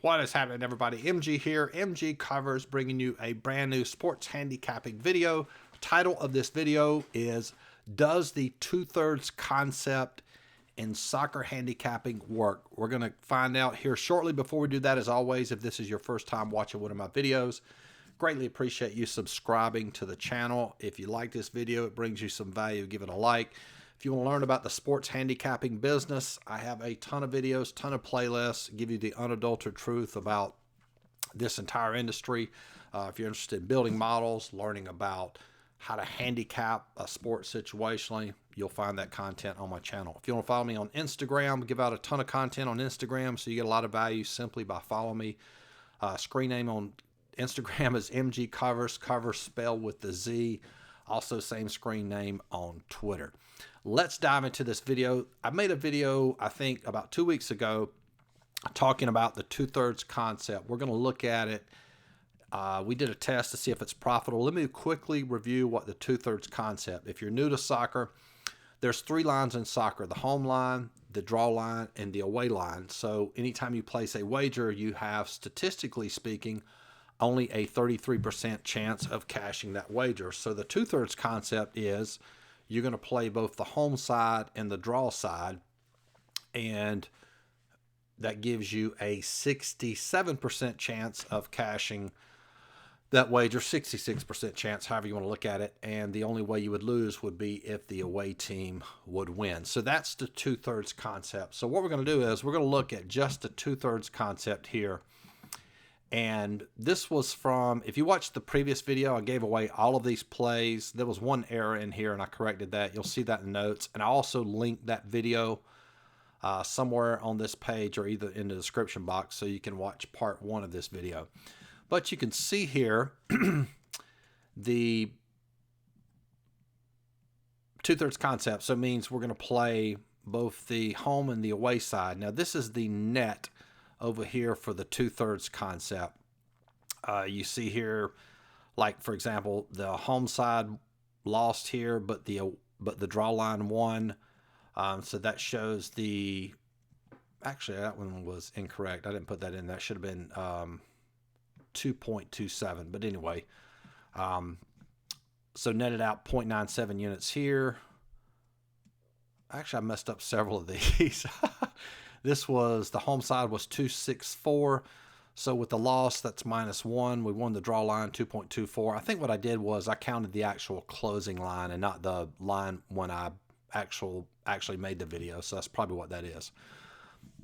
What is happening, everybody? MG here, MGCovers, bringing you a brand new sports handicapping video. Title of this video is, Does the Two-Thirds Concept in Soccer Handicapping Work? We're going to find out here shortly. Before we do that, as always, if this is your first time watching one of my videos, greatly appreciate you subscribing to the channel. If you like this video, it brings you some value, give it a like. If you want to learn about the sports handicapping business, I have a ton of videos, ton of playlists, give you the unadulterated truth about this entire industry. If you're interested in building models, learning about how to handicap a sport situationally, you'll find that content on my channel. If you want to follow me on Instagram, I give out a ton of content on Instagram, so you get a lot of value simply by following me. Screen name on Instagram is MGCovers, covers spelled with the Z. Also, same screen name on Twitter. Let's dive into this video. I made a video, I think, about 2 weeks ago talking about the two-thirds concept. We're going to look at it. We did a test to see if it's profitable. Let me quickly review what the two-thirds concept. If you're new to soccer, there's three lines in soccer: the home line, the draw line, and the away line. So anytime you place a wager, you have, statistically speaking, only a 33% chance of cashing that wager. So the two-thirds concept is you're going to play both the home side and the draw side, and that gives you a 67% chance of cashing that wager, 66% chance, however you want to look at it, and the only way you would lose would be if the away team would win. So that's the two-thirds concept. So what we're going to do is we're going to look at just the two-thirds concept here. And this was from, if you watched the previous video, I gave away all of these plays. There was one error in here, and I corrected that. You'll see that in the notes. And I also linked that video somewhere on this page or either in the description box so you can watch part one of this video. But you can see here the two-thirds concept. So it means we're going to play both the home and the away side. Now, this is the net over here for the two-thirds concept. You see here, like, for example, the home side lost here, but the draw line won. So that shows the, actually that one was incorrect. I didn't put that in. That should have been 2.27. But anyway, so netted out 0.97 units here. Actually, I messed up several of these. This was, the home side was 264. So with the loss, that's -1. We won the draw line, 2.24. I think what I did was I counted the actual closing line and not the line when I actually made the video. So that's probably what that is.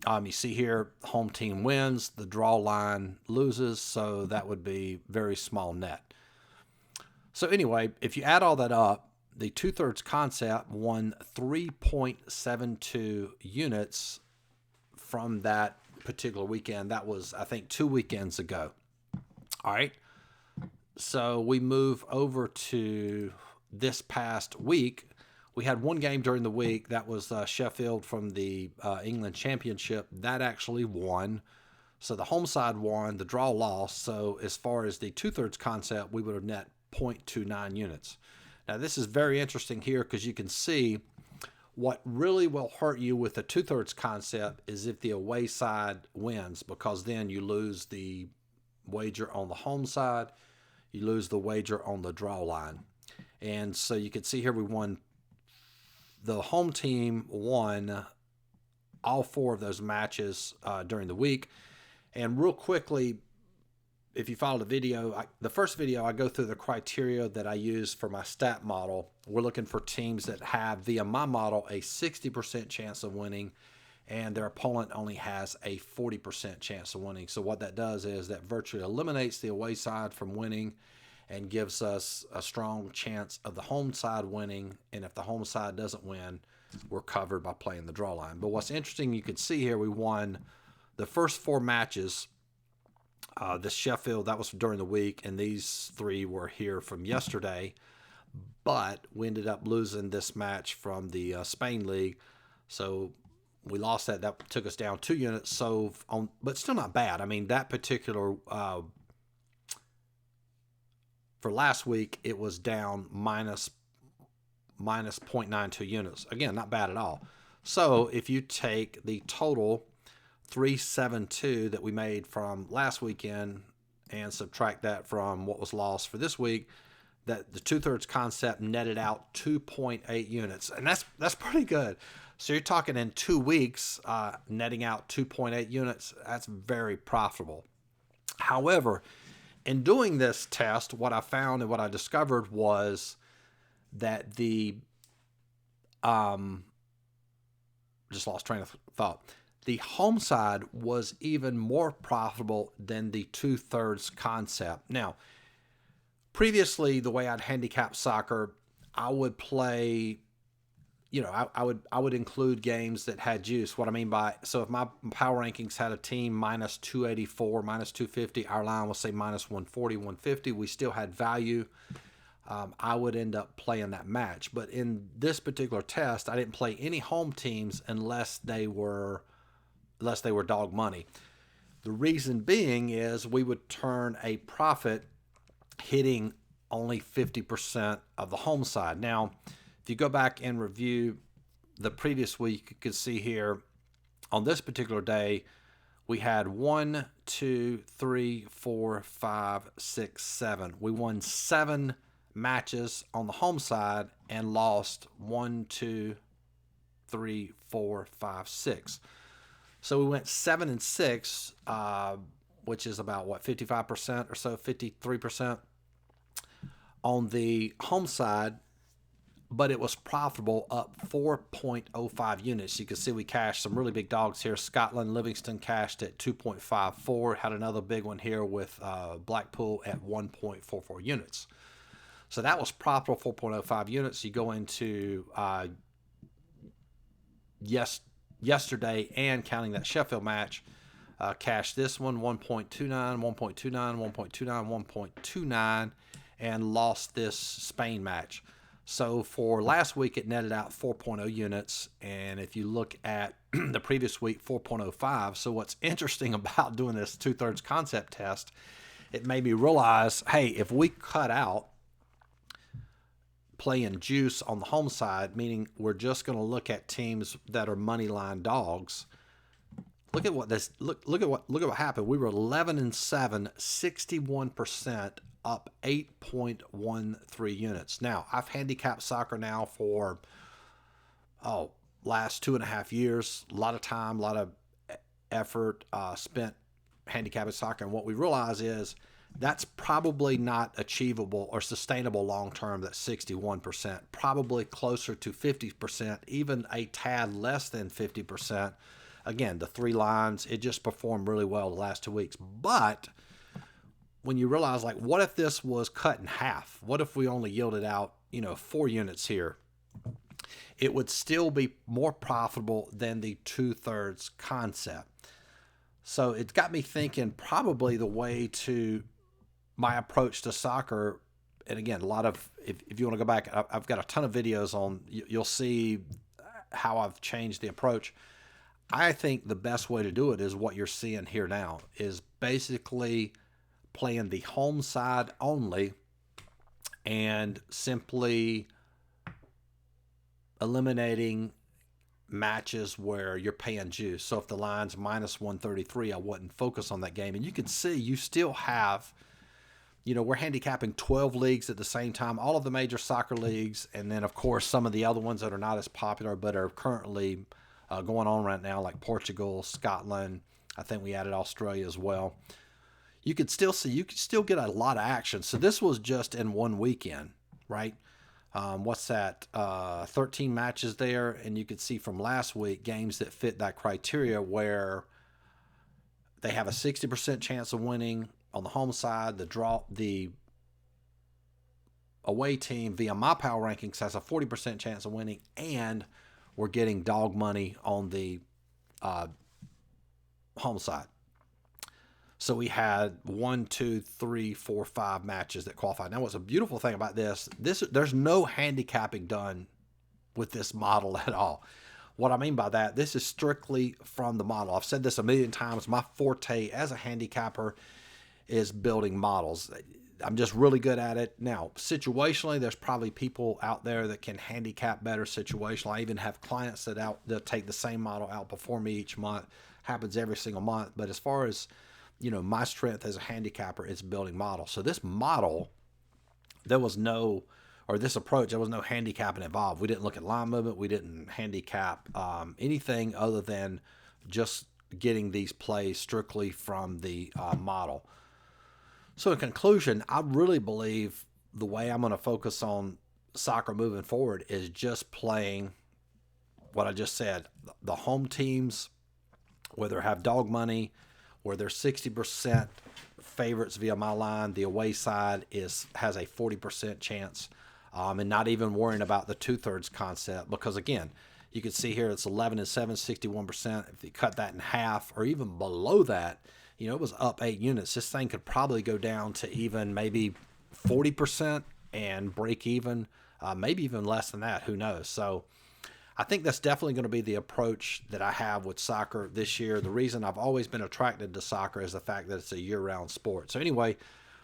You see here, home team wins, the draw line loses. So that would be very small net. So anyway, if you add all that up, the two-thirds concept won 3.72 units from that particular weekend. That was, I think, 2 weekends ago. All right. So we move over to this past week. We had one game during the week. That was Sheffield from the England Championship. That actually won. So the home side won, the draw lost. So as far as the two-thirds concept, we would have net 0.29 units. Now, this is very interesting here because you can see what really will hurt you with the two-thirds concept is if the away side wins, because then you lose the wager on the home side, you lose the wager on the draw line. And so you can see here we won, the home team won all 4 of those matches during the week. And real quickly, if you follow the video, the first video, I go through the criteria that I use for my stat model. We're looking for teams that have, via my model, a 60% chance of winning, and their opponent only has a 40% chance of winning. So what that does is that virtually eliminates the away side from winning and gives us a strong chance of the home side winning. And if the home side doesn't win, we're covered by playing the draw line. But what's interesting, you can see here, we won the first 4 matches. The Sheffield, that was during the week, and these 3 were here from yesterday. But we ended up losing this match from the Spain League. So we lost that. That took us down 2 units. So, but still not bad. I mean, that particular, for last week, it was down minus 0.92 units. Again, not bad at all. So if you take the total 372 that we made from last weekend and subtract that from what was lost for this week, that the two-thirds concept netted out 2.8 units. And that's pretty good. So you're talking in 2 weeks, netting out 2.8 units. That's very profitable. However, in doing this test, what I found and what I discovered was that just lost train of thought. The home side was even more profitable than the two-thirds concept. Now, previously, the way I'd handicap soccer, I would play, I would include games that had juice. What I mean by, so if my power rankings had a team minus 284, minus 250, our line will say minus 140, 150. We still had value. I would end up playing that match. But in this particular test, I didn't play any home teams unless they were dog money. The reason being is we would turn a profit hitting only 50% of the home side. Now, if you go back and review the previous week, you can see here on this particular day, we had 1, 2, 3, 4, 5, 6, 7. We won 7 matches on the home side and lost 1, 2, 3, 4, 5, 6. So we went 7 and 6, which is about 55% or so, 53% on the home side, but it was profitable, up 4.05 units. You can see we cashed some really big dogs here. Scotland, Livingston cashed at 2.54. Had another big one here with Blackpool at 1.44 units. So that was profitable, 4.05 units. You go into yesterday and counting that Sheffield match, cashed this one 1.29, 1.29, 1.29, 1.29, and lost this Spain match. So for last week, it netted out 4.0 units. And if you look at the previous week, 4.05. So what's interesting about doing this two-thirds concept test, it made me realize, hey, if we cut out playing juice on the home side, meaning we're just going to look at teams that are money line dogs. Look at what happened. We were 11 and 7, 61%, up 8.13 units. Now, I've handicapped soccer now for last 2.5 years. A lot of time, a lot of effort spent handicapping soccer, and what we realize is that's probably not achievable or sustainable long-term, that 61%. Probably closer to 50%, even a tad less than 50%. Again, the 3 lines, it just performed really well the last 2 weeks. But when you realize, like, what if this was cut in half? What if we only yielded out, 4 units here? It would still be more profitable than the two-thirds concept. So it got me thinking probably the way to my approach to soccer, and again, a lot of, if you want to go back, I've got a ton of videos on, you'll see how I've changed the approach. I think the best way to do it is what you're seeing here now, is basically playing the home side only and simply eliminating matches where you're paying juice. So if the line's minus 133, I wouldn't focus on that game. And you can see you still have, we're handicapping 12 leagues at the same time, all of the major soccer leagues, and then, of course, some of the other ones that are not as popular but are currently going on right now, like Portugal, Scotland. I think we added Australia as well. You could still see, you could still get a lot of action. So this was just in one weekend, right? What's that? 13 matches there, and you could see from last week games that fit that criteria where they have a 60% chance of winning on the home side. The away team via my power rankings has a 40% chance of winning, and we're getting dog money on the home side. So we had 1, 2, 3, 4, 5 matches that qualified. Now, what's a beautiful thing about this, there's no handicapping done with this model at all. What I mean by that, this is strictly from the model. I've said this a million times. My forte as a handicapper is building models. I'm just really good at it. Now, situationally, there's probably people out there that can handicap better situationally. I even have clients that take the same model, outperform me each month. happens every single month. But as far as, my strength as a handicapper, it's building models. So this model, there was no, or this approach, there was no handicapping involved. We didn't look at line movement. We didn't handicap anything other than just getting these plays strictly from the model. So in conclusion, I really believe the way I'm going to focus on soccer moving forward is just playing what I just said. The home teams, whether have dog money, where they're 60% favorites via my line, the away side has a 40% chance, and not even worrying about the 2/3 concept, because again, you can see here it's 11-7, 61%. If you cut that in half or even below that, it was up 8 units. This thing could probably go down to even maybe 40% and break even, maybe even less than that. Who knows? So I think that's definitely going to be the approach that I have with soccer this year. The reason I've always been attracted to soccer is the fact that it's a year-round sport. So anyway,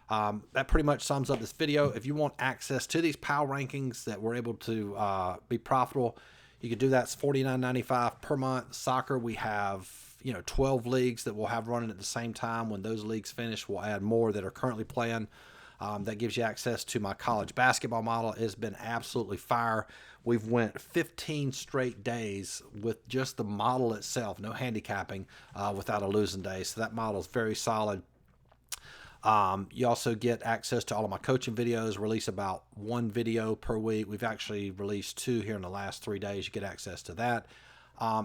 that pretty much sums up this video. If you want access to these power rankings that we're able to be profitable, you can do that. It's $49.95 per month. Soccer, we have 12 leagues that we'll have running at the same time. When those leagues finish, we'll add more that are currently playing. That gives you access to my college basketball model. It's been absolutely fire. We've went 15 straight days with just the model itself, no handicapping, without a losing day. So that model is very solid. You also get access to all of my coaching videos. Release about 1 video per week. We've actually released 2 here in the last 3 days. You get access to that.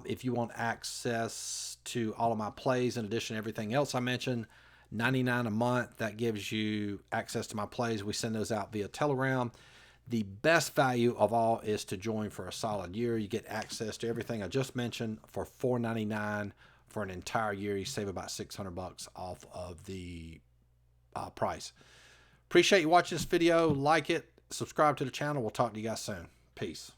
If you want access to all of my plays, in addition to everything else I mentioned, $99 a month. That gives you access to my plays. We send those out via Telegram. The best value of all is to join for a solid year. You get access to everything I just mentioned for $4.99 for an entire year. You save about $600 off of the price. Appreciate you watching this video. Like it, subscribe to the channel. We'll talk to you guys soon. Peace.